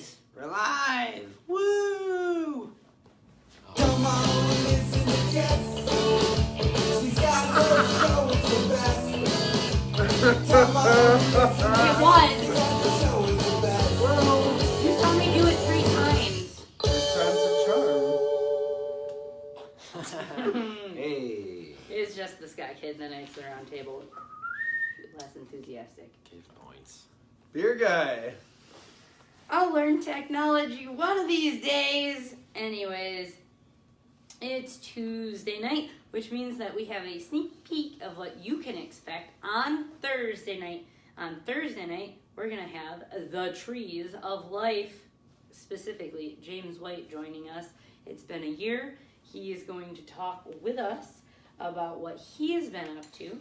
guys, we're live! Woo! Come on, listen to Jess. She's got her show, it's the best. Come on, listen to It was. Jess. The show is the best. Whoa. You saw me do it 3 times. Time's a charm. Hey. It's just the Ska Kid, the Knights of the Round Table. Less enthusiastic. Give points. Beer guy. I'll learn technology one of these days. Anyways, it's Tuesday night, which means that we have a sneak peek of what you can expect on Thursday night. On Thursday night, we're going to have the Trees of Life, specifically James White joining us. It's been a year. He is going to talk with us about what he has been up to.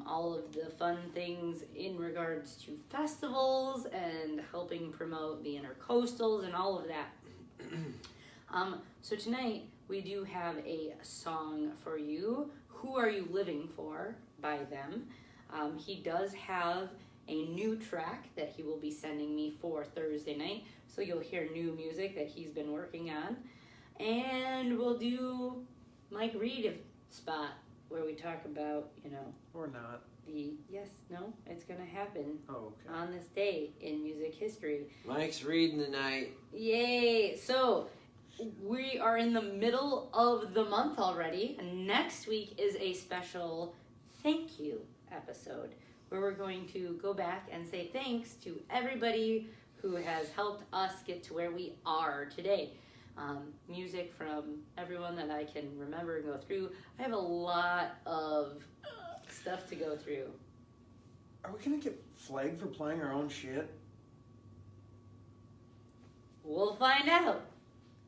All of the fun things in regards to festivals and helping promote the intercoastals and all of that. So tonight we do have a song for you. Who Are You Living For by them. He does have a new track that he will be sending me for Thursday night. So you'll hear new music that he's been working on. And we'll do Mike Reed spot where we talk about, Or not. it's gonna happen Oh, okay. on this day in music history. Mike's reading tonight. Yay! So we are in the middle of the month already. Next week is a special thank you episode where we're going to go back and say thanks to everybody who has helped us get to where we are today. Music from everyone that I can remember and go through. I have a lot of stuff to go through. Are we gonna get flagged for playing our own shit? We'll find out.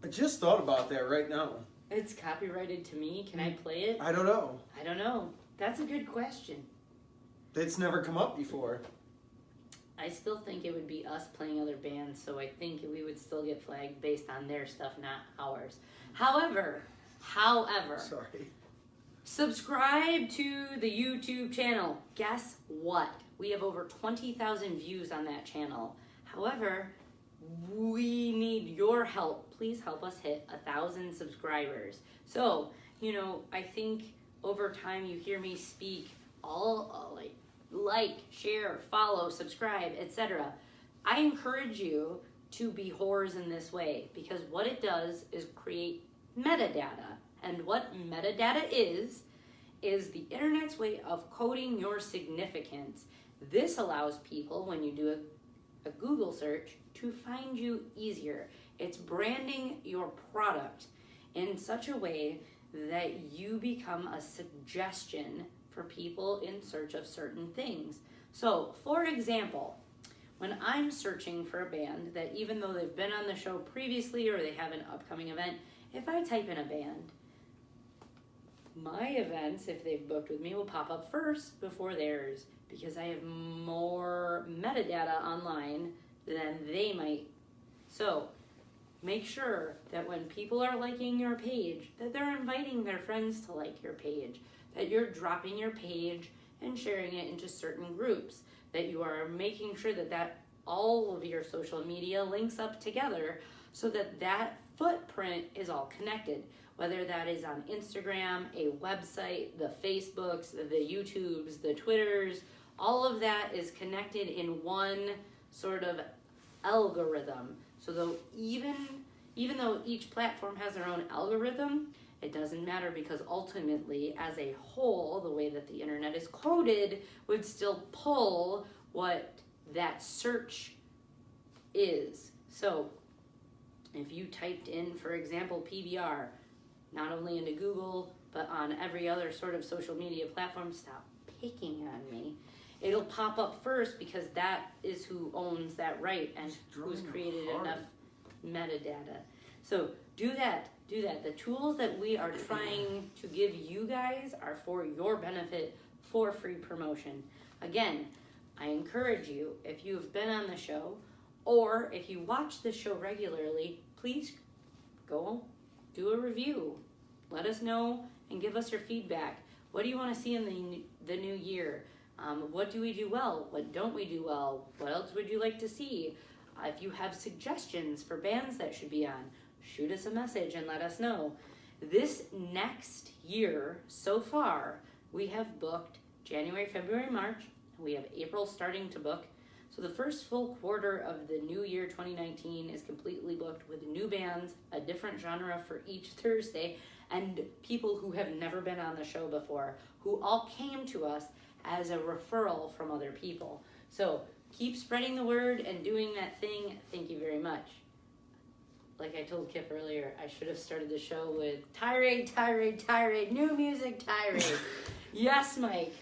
I just thought about that right now. It's copyrighted to me. Can I play it? I don't know. I don't know. That's a good question. It's never come up before. I still think it would be us playing other bands, so I think we would still get flagged based on their stuff, not ours. However, Sorry. subscribe to the YouTube channel. Guess what? We have over 20,000 views on that channel. However, we need your help. Please help us hit 1,000 subscribers. So, I think over time you hear me speak all like, share, follow, subscribe, etc. I encourage you to be whores in this way because what it does is create metadata. And what metadata is the internet's way of coding your significance. This allows people, when you do a Google search, to find you easier. It's branding your product in such a way that you become a suggestion for people in search of certain things. So, for example, when I'm searching for a band that even though they've been on the show previously or they have an upcoming event, if I type in a band, my events, if they've booked with me, will pop up first before theirs because I have more metadata online than they might. So, make sure that when people are liking your page, that they're inviting their friends to like your page, that you're dropping your page and sharing it into certain groups, that you are making sure that all of your social media links up together so that footprint is all connected, whether that is on Instagram, a website, the Facebooks, the YouTubes, the Twitters, all of that is connected in one sort of algorithm. So though even though each platform has their own algorithm, it doesn't matter because ultimately, as a whole, the way that the internet is coded would still pull what that search is. So if you typed in, for example, PBR, not only into Google, but on every other sort of social media platform, stop picking on me. It'll pop up first because that is who owns that right and who's created enough metadata. So do that. The tools that we are trying to give you guys are for your benefit for free promotion. Again, I encourage you, if you have been on the show or if you watch the show regularly, please go do a review. Let us know and give us your feedback. What do you want to see in the new year? What do we do well? What don't we do well? What else would you like to see? If you have suggestions for bands that should be on, shoot us a message and let us know. This next year, so far, we have booked January, February, March. We have April starting to book. So the first full quarter of the new year 2019 is completely booked with new bands, a different genre for each Thursday, and people who have never been on the show before, who all came to us as a referral from other people. So keep spreading the word and doing that thing. Thank you very much. Like I told Kip earlier, I should have started the show with tirade, tirade, tirade, new music tirade. Yes, Mike.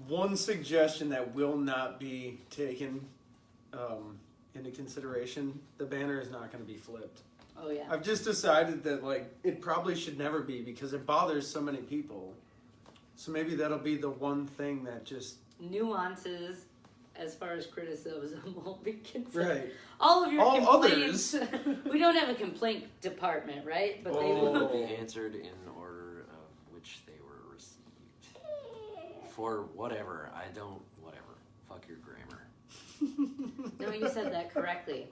One suggestion that will not be taken into consideration: the banner is not going to be flipped. Oh yeah. I've just decided that like it probably should never be because it bothers so many people. So maybe that'll be the one thing that just Nuances as far as criticism won't be considered. right. All of your All complaints. We don't have a complaint department, right? But they will. Will be answered in order of which they were received. For whatever. Whatever. Fuck your grammar. No, you said that correctly.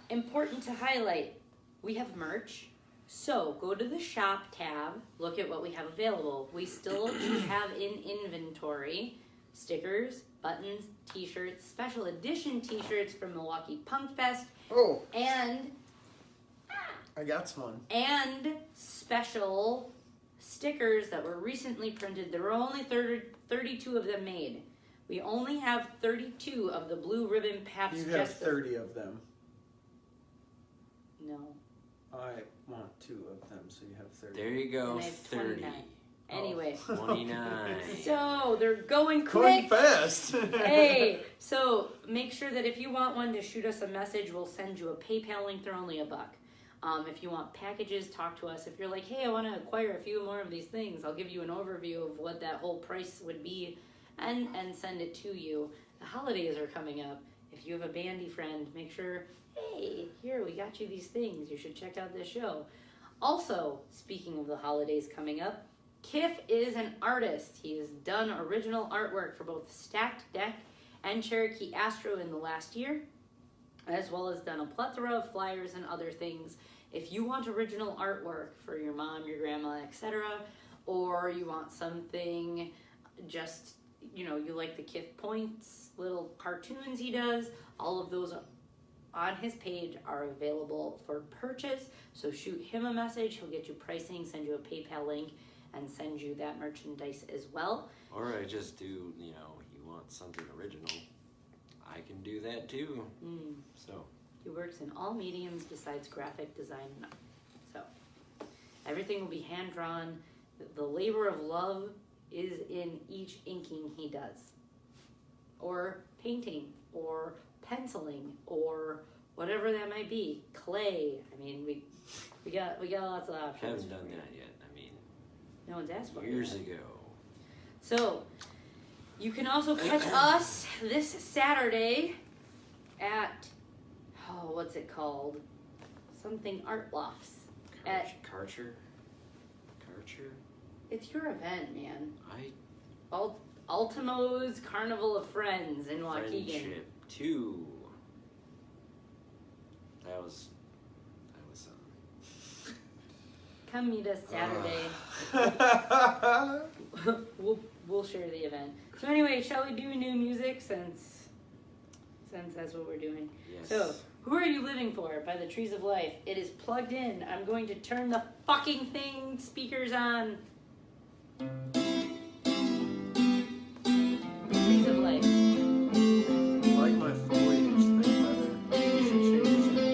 Important to highlight, we have merch. So go to the shop tab, look at what we have available. We still do have in inventory stickers, buttons, t-shirts, special edition t-shirts from Milwaukee Punk Fest, Oh, and I got one. special stickers that were recently printed. There were only 32 of them made. We only have 32 of the blue ribbon Pabst. You have 30 of them. No. I want 2 of them, so you have 30. There you go. And I have 30. 29. Anyway. 29. So they're going Going quick. fast. Hey, so make sure that if you want one, to shoot us a message. We'll send you a PayPal link. They're only $1. If you want packages, talk to us. If you're like, hey, I want to acquire a few more of these things, I'll give you an overview of what that whole price would be and send it to you. The holidays are coming up. If you have a bandy friend, make sure, hey, here, we got you these things. You should check out this show. Also, speaking of the holidays coming up, Kiff is an artist. He has done original artwork for both Stacked Deck and Cherokee Astro in the last year, as well as done a plethora of flyers and other things. If you want original artwork for your mom, your grandma, etc., or you want something just, you like the Kiff Points, little cartoons he does, all of those on his page are available for purchase. So shoot him a message. He'll get you pricing, send you a PayPal link, and send you that merchandise as well. Or I just do, you want something original. I can do that too. So. He works in all mediums besides graphic design and art. So everything will be hand drawn. The labor of love is in each inking he does, or painting, or penciling, or whatever that might be. Clay. I mean, we got lots of options. Haven't done that yet. No one's asked for it. Years yet. ago. So you can also catch us this Saturday at what's it called? Something Art Lofts. KOTRT? It's your event, man. I Ultimo's Carnival of Friends in Waukegan. Friendship 2. That was Come meet us Saturday. We'll share the event. So anyway, shall we do new music since that's what we're doing? Yes. So, Who Are You Living For by the Trees of Life. It is plugged in. I'm going to turn the fucking thing speakers on. Trees of Life. I like my foliage thing better. You should change it.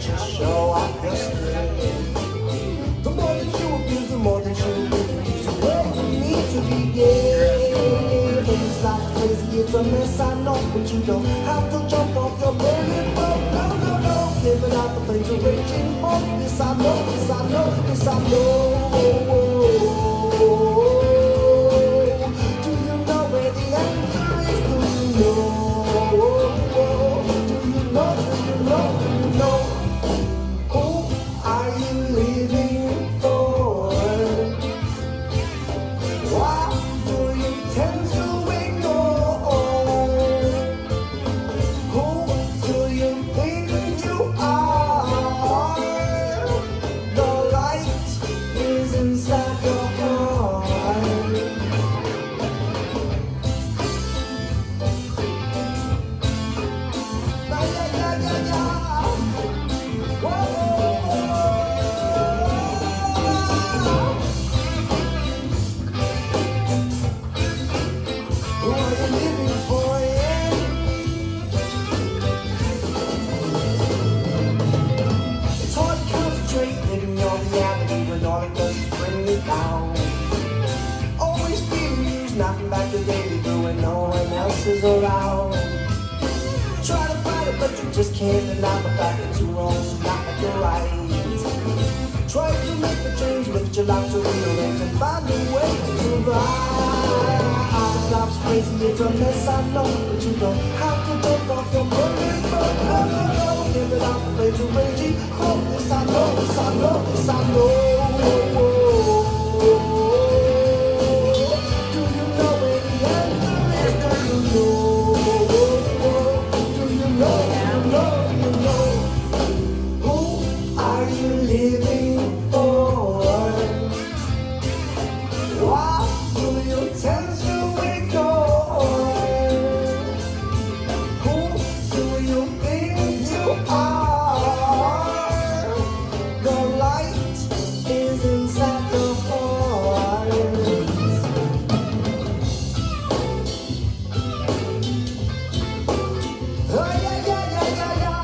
just show off your strength. The more that you abuse, the more that you abuse. Where you need to begin. It's like crazy, it's a mess, I know, but you don't have to jump off your burning boat. No, no, no, living out the flames of raging hope. Yes, I know, yes, I know, yes, I know. Do you know where the answer is? Do you know? Do you know? Do you know? Do you know? Who are you living for? Why do you tend to ignore? Who do you think you are? The light is inside your heart. Yeah, yeah, yeah, yeah. Whoa. Who are you living for? Yeah? It's hard to concentrate living on reality when all it does is bring you down. Always being used, knocking back the daily blue when no one else is around. Try to fight it, but you just can't deny the fact that you're wrong, so not like you're right. Try to make the change, but your life to rearrange and find a way to survive. Life's crazy, it's a mess, I know, but you don't have to jump off your burning boat. No, no, no, give it out the flames of raging hope. Yes, I know, yes, I know, yes, I know. Do you know where the answer is? Do you know? Do you know? Who are you living for? Why do you tend to ignore? Who do you think you are? The light is inside your heart. Oh, yeah, yeah, yeah, yeah, yeah.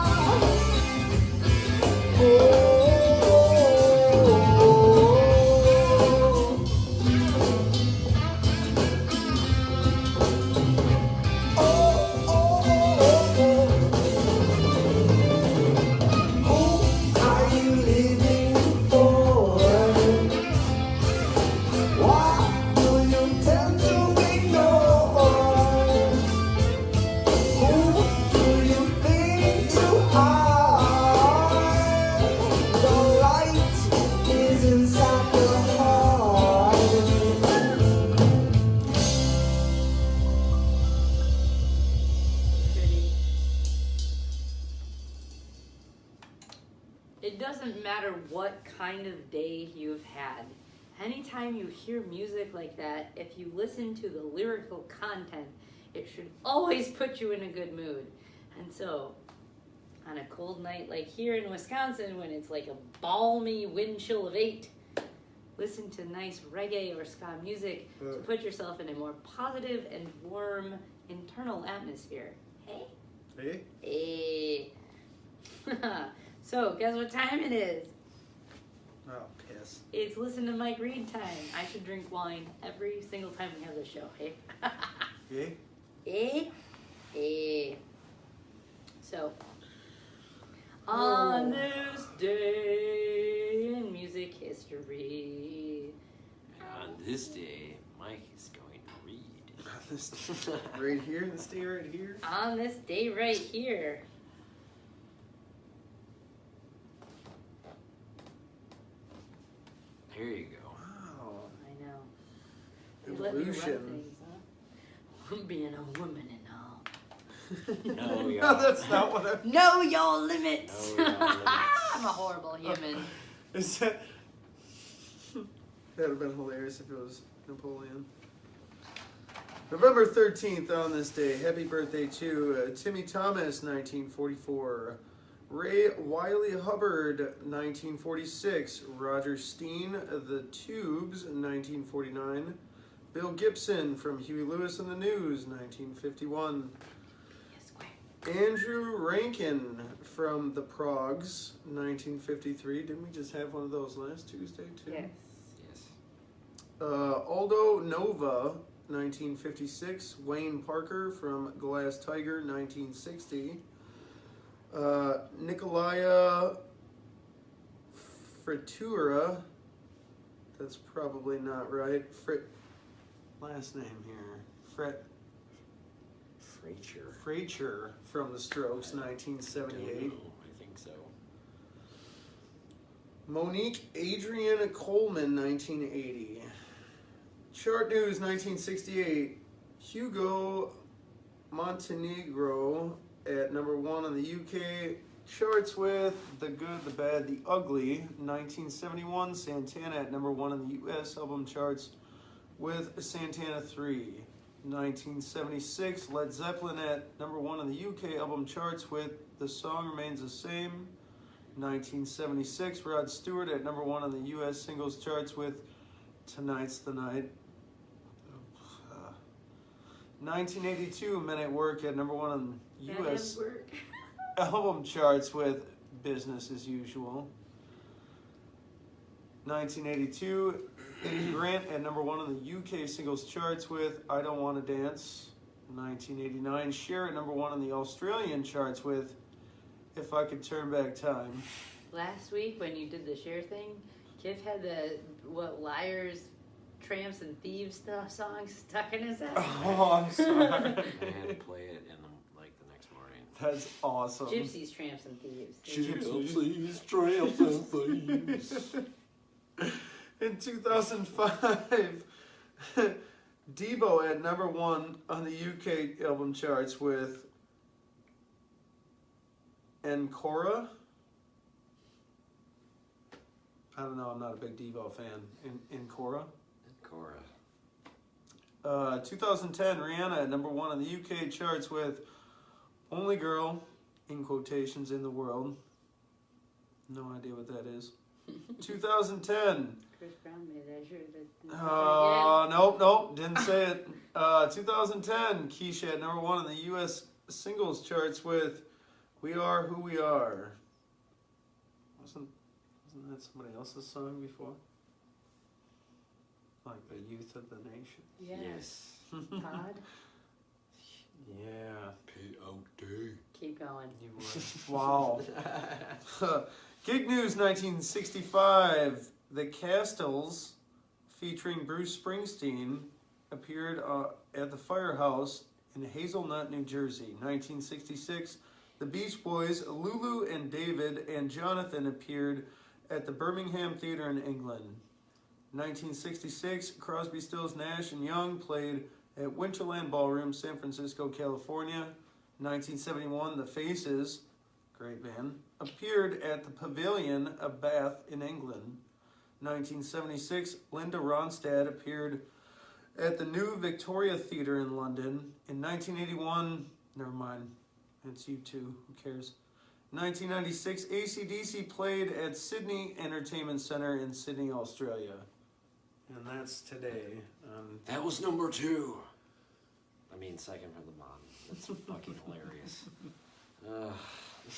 Oh. Who are you living for? Why do you tend to ignore? Who do you think you are? The light is inside your heart. Pretty. It doesn't matter what kind of day you've had. Anytime you hear music like that, if you listen to the lyrical content, it should always put you in a good mood. And so, on a cold night like here in Wisconsin, when it's like a balmy wind chill of 8, listen to nice reggae or ska music to put yourself in a more positive and warm internal atmosphere. Hey? Hey? Hey. So, guess what time it is? Oh, piss. It's listen to Mike Reed time. I should drink wine every single time we have this show, hey? Hey? Eh? Eh. So, on this day in music history. On this day, Mike is going to read. This right here, this day right here. On this day right here. There you go. Wow. I know. They let me run Evolution. things, huh? Being a woman and all. No, No, y'all. that's not what I. Know your limits. Know your limits. I'm a horrible human. Is that? That would have been hilarious if it was Napoleon. November 13th on this day. Happy birthday to Timmy Thomas, 1944. Ray Wiley Hubbard, 1946. Roger Steen, The Tubes, 1949. Bill Gibson from Huey Lewis and the News, 1951. Yes, quick. Andrew Rankin from the Progs, 1953. Didn't we just have one of those last Tuesday, too? Yes. Yes. Aldo Nova, 1956. Wayne Parker from Glass Tiger, 1960. Nikolaya Fritura. That's probably not right. Last name here. Fraiture from the Strokes, 1978. I think so. Monique Adriana Coleman, 1980. Chart News, 1968. Hugo Montenegro at number 1 on the UK charts with The Good, the Bad, the Ugly. 1971. Santana at number 1 on the US album charts with Santana 3. 1976. Led Zeppelin at number 1 on the UK album charts with The Song Remains the Same. 1976. Rod Stewart at number 1 on the US singles charts with Tonight's the Night. 1982. Men at Work at number 1 on US album charts with Business as Usual. 1982. Eddie Grant at number 1 on the UK singles charts with I Don't Want to Dance. 1989. Cher at number 1 on the Australian charts with If I Could Turn Back Time. Last week when you did the Cher thing, Kif had the Liars, Tramps, and Thieves song stuck in his head. Oh, I'm sorry. I had to play it in the next morning. That's awesome. Gypsies, Tramps, and Thieves. Gypsies, tramps, and thieves. In 2005, Devo at number 1 on the UK album charts with Encore. I don't know, I'm not a big Devo fan. Encore. Cora. 2010, Rihanna at number 1 on the UK charts with Only Girl, in quotations, in the world. No idea what that is. 2010. Chris Brown made that shirt. Nope, didn't say it. 2010, Keisha at number 1 on the US singles charts with We Are Who We Are. Wasn't that somebody else's song before? Like the Youth of the Nation? Yes. Todd? Yeah. P.O.D. Keep going. You were. Wow. Gig News 1965. The Castles, featuring Bruce Springsteen, appeared at the Firehouse in Hazelnut, New Jersey. 1966. The Beach Boys, Lulu and David and Jonathan appeared at the Birmingham Theatre in England. 1966. Crosby, Stills, Nash and Young played at Winterland Ballroom, San Francisco, California. 1971. The Faces, great band, appeared at the Pavilion of Bath in England. 1976, Linda Ronstadt appeared at the New Victoria Theatre in London. In 1981, never mind, it's U2, who cares? 1996, AC/DC played at Sydney Entertainment Centre in Sydney, Australia. And that's today. That was number 2. I mean, second from the bottom. That's fucking hilarious.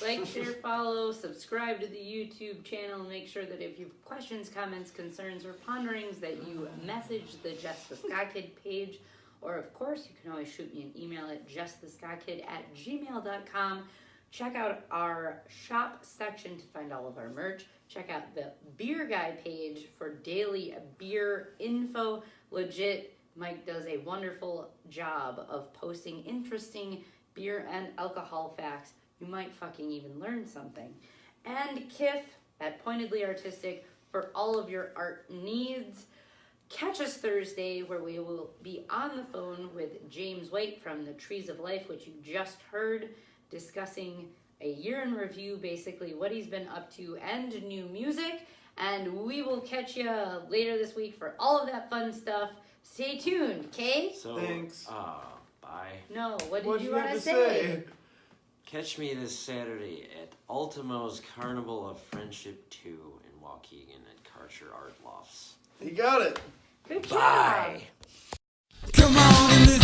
Like, share, follow, subscribe to the YouTube channel. Make sure that if you have questions, comments, concerns, or ponderings that you message the Jess the Ska Kid page. Or, of course, you can always shoot me an email at justtheskakid@gmail.com. Check out our shop section to find all of our merch. Check out the Beer Guy page for daily beer info. Legit, Mike does a wonderful job of posting interesting beer and alcohol facts. You might fucking even learn something. And Kif at Pointedly Artistic for all of your art needs. Catch us Thursday where we will be on the phone with James White from the Trees of Life, which you just heard, discussing a year in review, basically what he's been up to and new music. And we will catch you later this week for all of that fun stuff. Stay tuned, okay? So, Thanks. Bye. No, what What did do you you have want to to say? Catch me this Saturday at Ultimo's Carnival of Friendship 2 in Waukegan at Karcher Art Lofts. You got it. Good job. Bye. Come on and